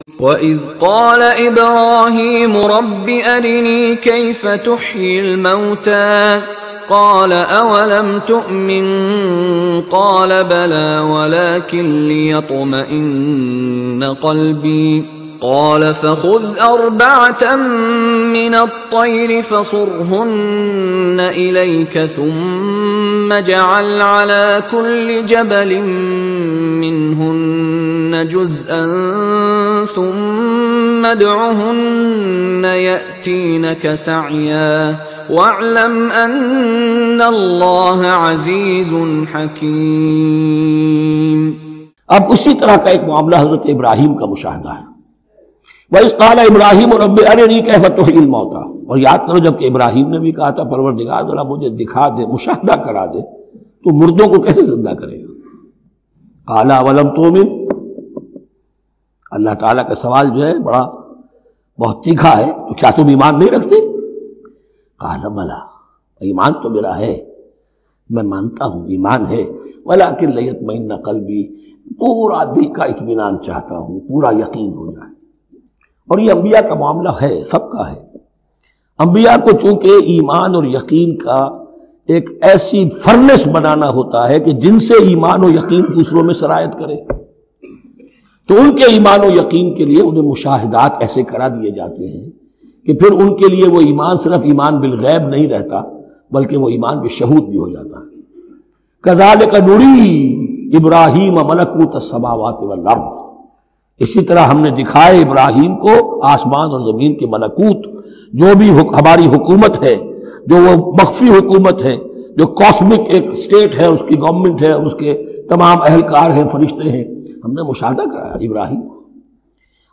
وَإِذْ قَالَ إِبْرَاهِيمُ رَبِّ أَرِنِي كَيْفَ تُحْيِي الْمَوْتَى قَالَ أَوَلَمْ تُؤْمِنْ قَالَ بَلَى وَلَكِنْ لِيَطْمَئِنَّ قَلْبِي قال فخذ أربعة من الطير فصرهن إليك ثم اجعل على كل جبل منهن جزءا ثم ادعهن يأتينك سعيا واعلم أن الله عزيز حكيم۔ اب اسی طرح کا ایک معاملہ حضرت ابراہیم کا مشاہدہ ہے۔ وَإِذْ قَالَ إِبْرَاهِيمُ رَبِّ أَرِنِي كَيْفَ تُحْيِي الْمَوْتَى، اور یاد کرو جب کہ ابراہیم نے بھی کہا تھا پروردگار ذرا مجھے دکھا دے، مشاہدہ کرا دے تو مردوں کو کیسے زندہ کرے گا۔ قَالَ أَوَلَمْ تُؤْمِنْ، اللہ تعالیٰ کا سوال جو ہے بہت تیکھا ہے، تو کیا تم ایمان نہیں رکھتے؟ قَالَ بَلَى، ایمان تو میرا ہے، میں مانتا ہوں ایمان ہے، وَلَكِنْ لِيَطْمَئِنَّ قَلْبِي، پورا دل کا اطمینان چاہتا ہوں، پورا یقین ہو جائے۔ اور یہ انبیاء کا معاملہ ہے، سب کا ہے۔ انبیاء کو چونکہ ایمان اور یقین کا ایک ایسی فرنس بنانا ہوتا ہے کہ جن سے ایمان و یقین دوسروں میں سرایت کرے، تو ان کے ایمان و یقین کے لیے انہیں مشاہدات ایسے کرا دیے جاتے ہیں کہ پھر ان کے لیے وہ ایمان صرف ایمان بالغیب نہیں رہتا بلکہ وہ ایمان بالشہود بھی ہو جاتا ہے۔ کذالک نری ابراہیم ملکوت السماوات والارض، اسی طرح ہم نے دکھائے ابراہیم کو آسمان اور زمین کے ملکوت، جو بھی ہماری حکومت ہے، جو وہ مخفی حکومت ہے، جو کاسمک ایک اسٹیٹ ہے، اس کی گورنمنٹ ہے، اس کے تمام اہلکار ہیں، فرشتے ہیں، ہم نے مشاہدہ کرایا ابراہیم کو۔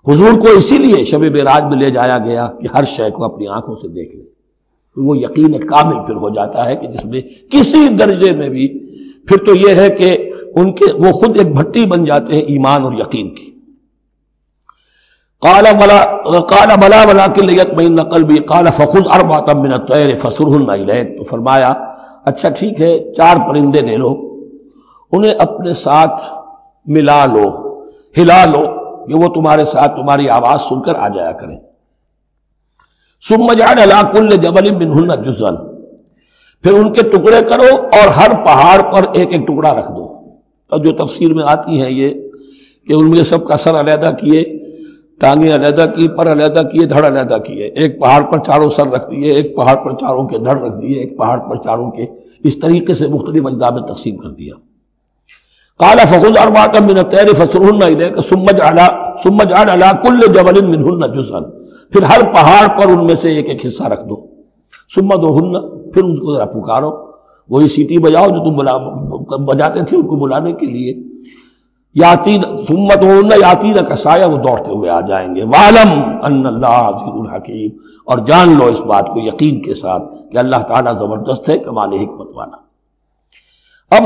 حضور کو اسی لیے شب معراج میں لے جایا گیا کہ ہر شے کو اپنی آنکھوں سے دیکھ لے، وہ یقین کامل پھر ہو جاتا ہے کہ جس میں کسی درجے میں بھی پھر تو یہ ہے کہ وہ خود ایک بھٹی بن جاتے ہیں ایمان اور یقین کی۔ قال بلا ولكن ليطمئن قلبي قال فخذ أربعة من الطير فصرهن إليك، تو فرمایا اچھا ٹھیک ہے، 4 پرندے لے لو، انہیں اپنے ساتھ ملا لو، ہلا لو کہ وہ تمہارے ساتھ تمہاری آواز سن کر آ جایا کریں۔ ثم اجعل على كل جبل منهن جزءا، پھر ان کے ٹکڑے کرو اور ہر پہاڑ پر ایک ایک ٹکڑا رکھ دو۔ تو جو تفسیر میں آتی ہیں یہ کہ ان میں سب کا سر علیحدہ کیے، ٹانگیں علیحدہ کی، پر علیحدہ کیے، دھڑ علیحدہ کیے، ایک پہاڑ پر چاروں سر رکھ دیے، ایک پہاڑ پر چاروں کے دھڑ رکھ دیے، ایک پہاڑ پر چاروں کے، اس طریقے سے مختلف اجزاء میں تقسیم کر دیا۔ قال فخذ أربعة من الطير فصرهن إليك ثم اجعل على كل جبل منهن جزءا، پھر ہر پہاڑ پر ان میں سے ایک ایک حصہ رکھ دو۔ ثم ادعوهن، پھر ان کو ذرا پکارو، وہی سیٹی بجاؤ جو تم بجاتے تھے ان کو بلانے کے لیے۔ ثم ادعوهن يأتينك سعيا، وہ دوڑتے ہوئے آ جائیں گے۔ وَاعْلَمْ أَنَّ اللَّهَ عَزِيزٌ حَكِيمٌ، اور جان لو اس بات کو یقین کے ساتھ کہ اللہ تعالیٰ زبردست ہے، کمال حکمت والا۔ اب